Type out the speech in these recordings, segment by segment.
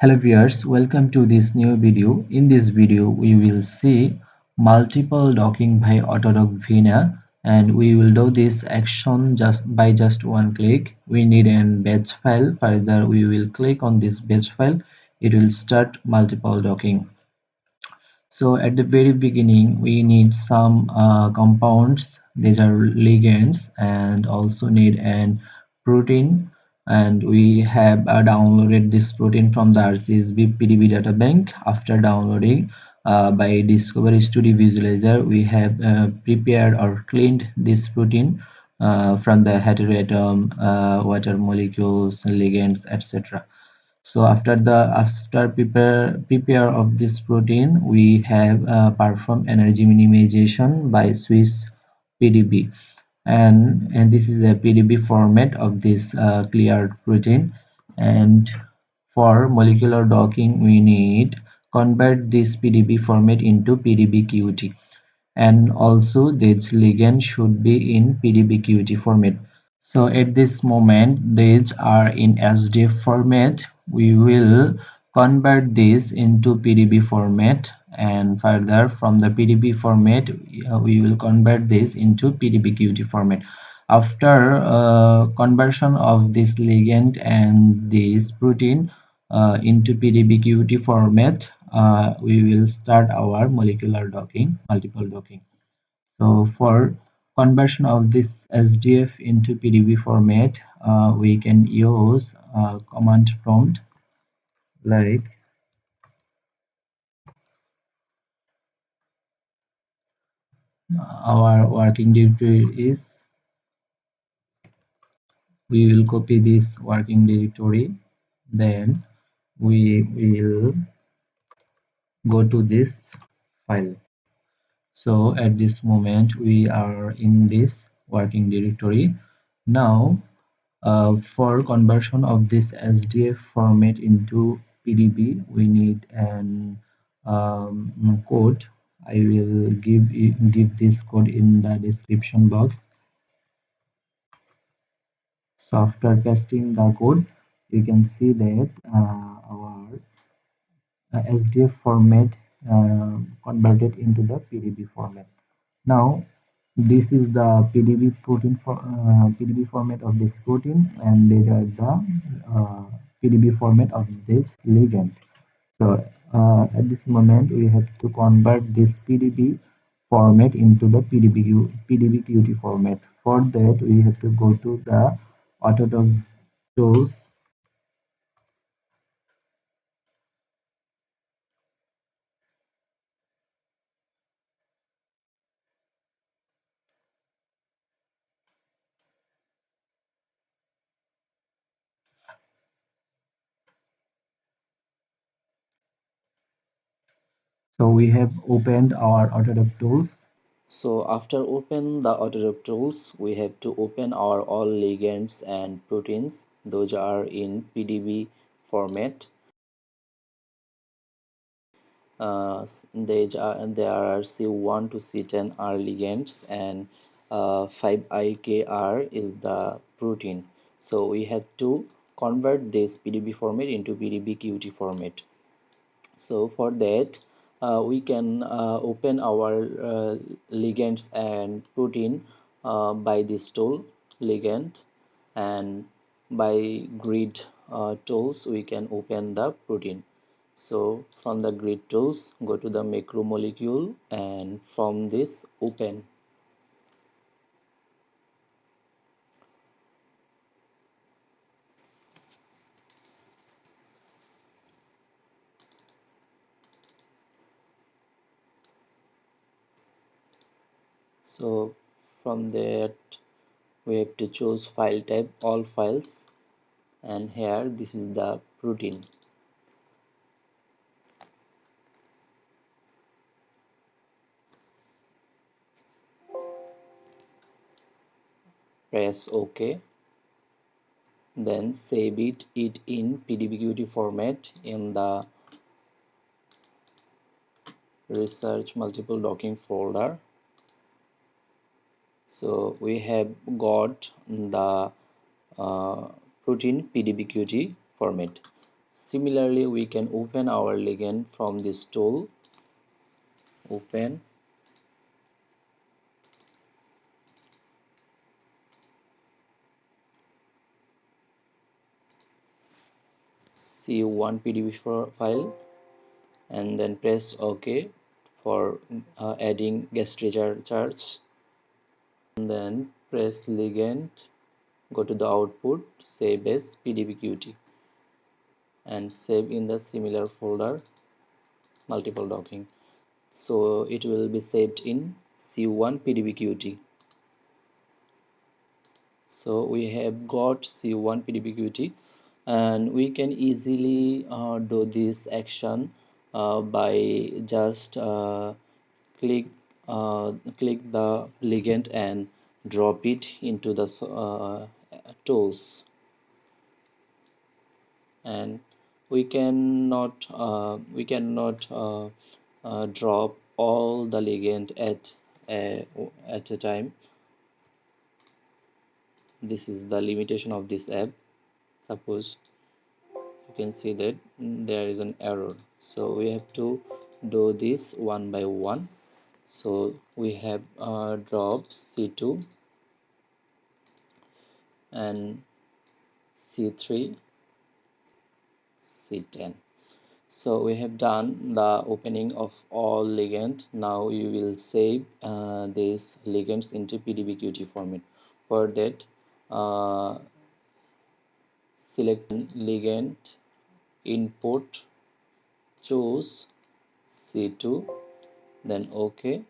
Hello viewers, welcome to this new video. In this video, we will see multiple docking by AutoDock Vina, and we will do this action just one click. We need an batch file. Further, we will click on this batch file. It will start multiple docking. So at the very beginning, we need some compounds. These are ligands, and also need an protein. And we have downloaded this protein from the RCSB PDB data bank. After downloading by Discovery Studio Visualizer, we have prepared or cleaned this protein from the heteroatom, water molecules, ligands, etc. So after prepare of this protein, we have performed energy minimization by Swiss PDB, and this is a PDB format of this cleared protein. And for molecular docking, we need convert this PDB format into pdbqt, and also this ligand should be in pdbqt format. So at this moment, these are in SDF format. We will convert this into PDB format, and further from the PDB format, we will convert this into pdbqt format. After conversion of this ligand and this protein into pdbqt format, we will start our molecular docking, multiple docking. So for conversion of this SDF into PDB format, we can use command prompt like our working directory is. We will copy this working directory, then we will go to this file. So at this moment we are in this working directory. Now for conversion of this SDF format into PDB, we need an code. I will give this code in the description box. So after pasting the code, you can see that our SDF format converted into the PDB format. Now this is the PDB format of this protein, and these are the PDB format of this ligand. So at this moment, we have to convert this PDB format into the PDBQT format. For that, we have to go to the AutoDock tools. So we have opened our AutoDock tools. So after open the AutoDock tools, we have to open our all ligands and proteins. Those are in PDB format. There are C1 to C10 are ligands, and 5IKR is the protein. So we have to convert this PDB format into PDBQT format. So for that, we can open our ligands and protein by this tool ligand, and by grid tools we can open the protein. So from the grid tools, go to the macromolecule, and from this open. So from that, we have to choose file type, all files, and here this is the protein. Press OK, then save it in pdbqt format in the research multiple docking folder. So we have got the protein pdbqt format. Similarly, we can open our ligand from this tool. Open. C1 PDB file and then press OK for adding guest charge, and then press ligand, go to the output, save as pdbqt and save in the similar folder multiple docking. So it will be saved in C1 pdbqt. So we have got C1 pdbqt, and we can easily do this action by just click click the ligand and drop it into the tools, and we cannot drop all the ligand at a time. This is the limitation of this app. Suppose you can see that there is an error, so we have to do this one by one. So we have dropped C2 and C3, C10. So we have done the opening of all ligand. Now you will save these ligands into pdbqt format. For that, select ligand, input, choose C2, then OK,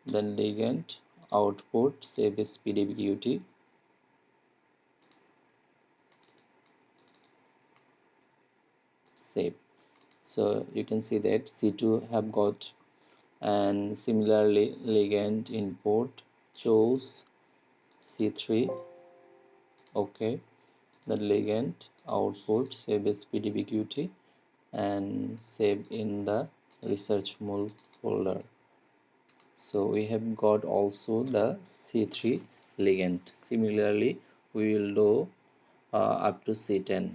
then ligand, output, save as pdbqt, save. So you can see that C2 have got, and similarly ligand, input, choose C3, OK, the ligand, output, save as pdbqt and save in the research mule folder. So we have got also the C3 ligand. Similarly, we will do up to C10.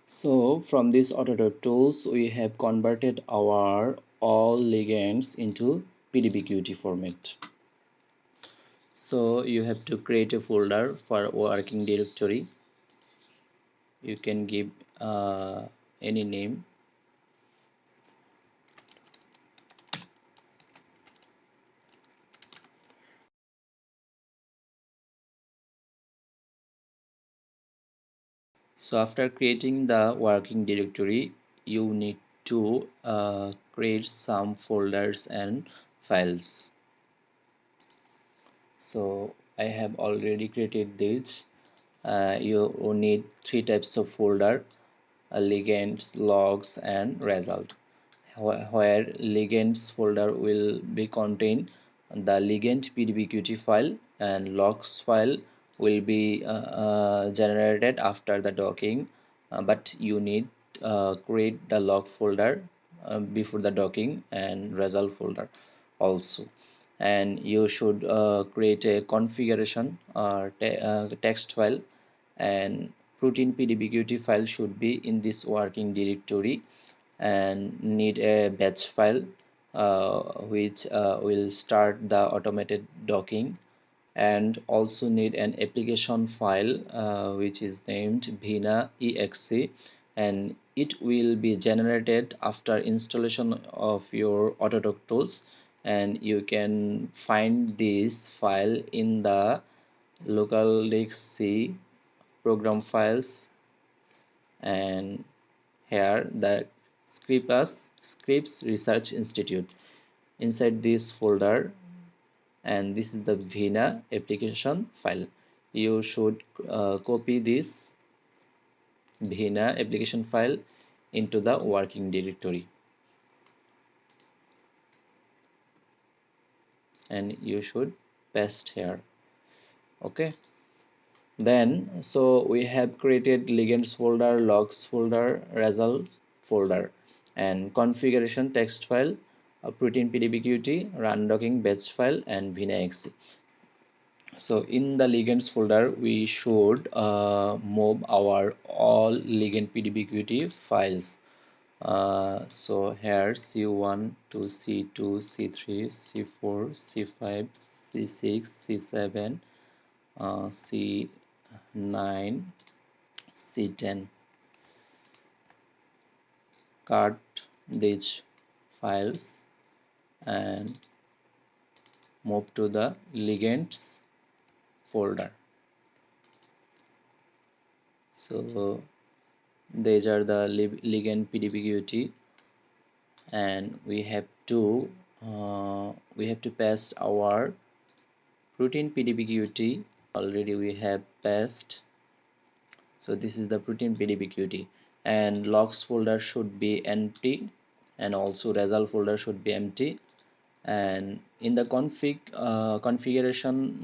So from this AutoDock tools, we have converted our all ligands into pdbqt format. So you have to create a folder for working directory. You can give any name. So after creating the working directory, you need to create some folders and files. So I have already created this. You need three types of folder: ligands, logs, and result. Where ligands folder will be contain the ligand pdbqt file, and logs file will be generated after the docking, but you need create the log folder before the docking, and result folder also. And you should create a configuration text file, and protein pdbqt file should be in this working directory, and need a batch file which will start the automated docking, and also need an application file which is named Vina.exe, and it will be generated after installation of your AutoDock tools, and you can find this file in the local disk C program files, and here the scripts research institute inside this folder, and this is the Vina application file. You should copy this Vina application file into the working directory, and you should paste here. Okay, then so we have created ligands folder, logs folder, result folder, and configuration text file, protein pdbqt, run docking batch file, and Vina.exe. So in the ligands folder we should move our all ligand pdbqt files. So here C1 to C2, C3, C4, C5, C6, C7, C9, C10. Cut these files and move to the ligands folder. So these are the ligand pdbqt, and we have to paste our protein pdbqt. Already we have passed. So this is the protein pdbqt, and logs folder should be empty, and also result folder should be empty. And in the configuration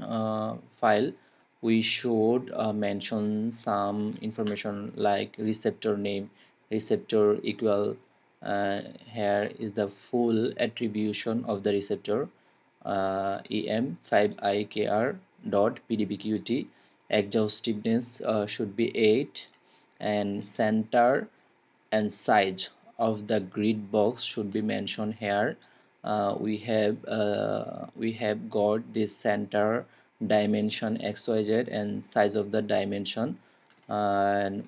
file we should mention some information like receptor name, receptor equal, here is the full attribution of the receptor, em5ikr dot pdbqt, exhaustiveness should be 8, and center and size of the grid box should be mentioned here. We have got this center dimension xyz and size of the dimension, and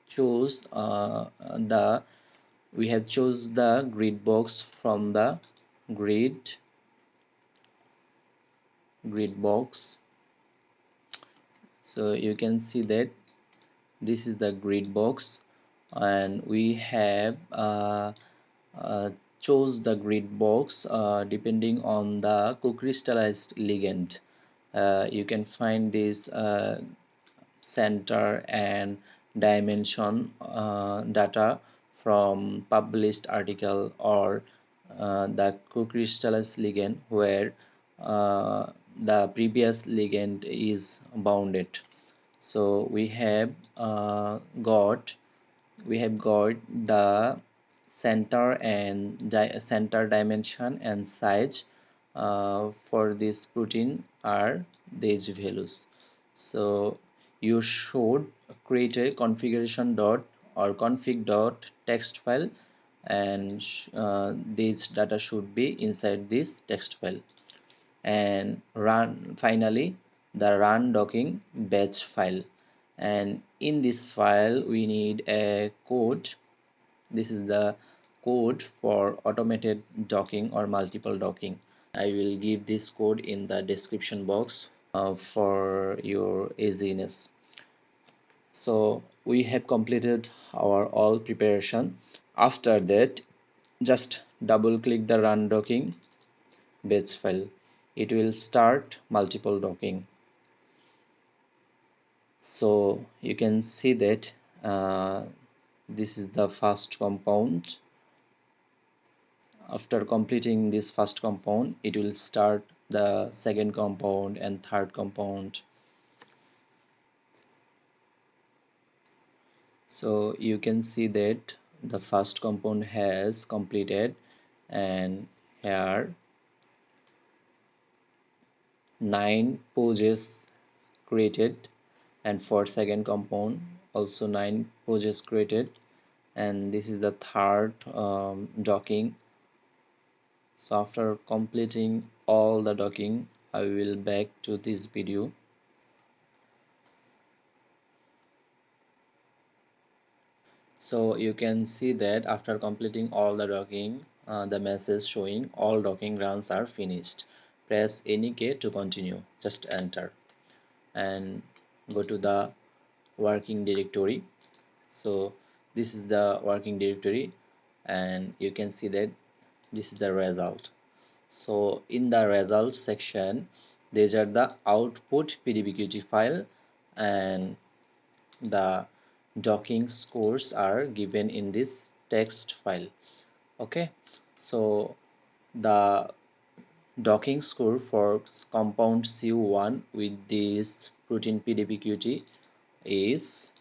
choose the we have chose the grid box from the grid box. So you can see that this is the grid box, and we have uh, chose the grid box depending on the co-crystallized ligand. You can find this center and dimension data from published article, or the co-crystallized ligand where the previous ligand is bounded. So we have got the center and center dimension and size for this protein are these values. So you should create a configuration dot or config.txt file, and these data should be inside this text file, and run finally the run docking batch file. And in this file we need a code. This is the code for automated docking or multiple docking. I will give this code in the description box for your easiness. So we have completed our all preparation. After that, just double click the run docking batch file. It will start multiple docking. So you can see that this is the first compound. After completing this first compound, it will start the second compound and third compound. So you can see that the first compound has completed, and here 9 poses created, and for second compound also 9 poses created, and this is the third docking. So after completing all the docking, I will back to this video. So you can see that after completing all the docking, the message showing all docking runs are finished. Press any key to continue. Just enter and go to the working directory. So this is the working directory, and you can see that this is the result. So in the result section, these are the output pdbqt file, and the docking scores are given in this text file. Okay, so the docking score for compound C1 with this protein pdbqt is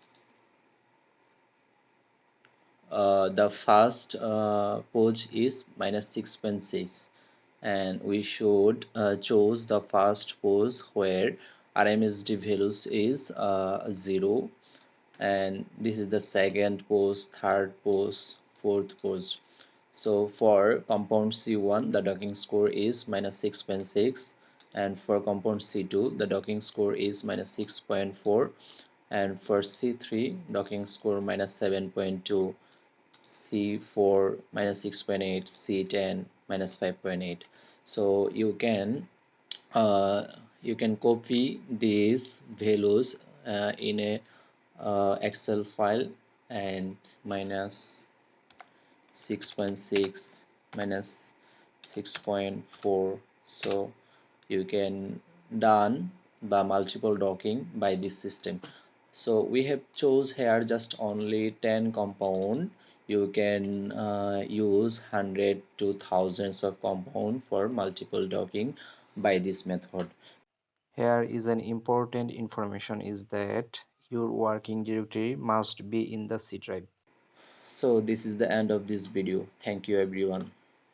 the first pose is -6.6, and we should choose the first pose where RMSD values is 0, and this is the second pose, third pose, fourth pose. So for compound C1 the docking score is -6.6, and for compound C2 the docking score is -6.4, and for C3 docking score -7.2, C4 -6.8, C10 -5.8. So you can copy these values in a Excel file, and minus 6.6 minus 6.4. So you can done the multiple docking by this system. So we have chose here just only 10 compound. You can use 100 to thousands of compound for multiple docking by this method. Here is an important information is that your working directory must be in the C drive. So this is the end of this video. Thank you everyone.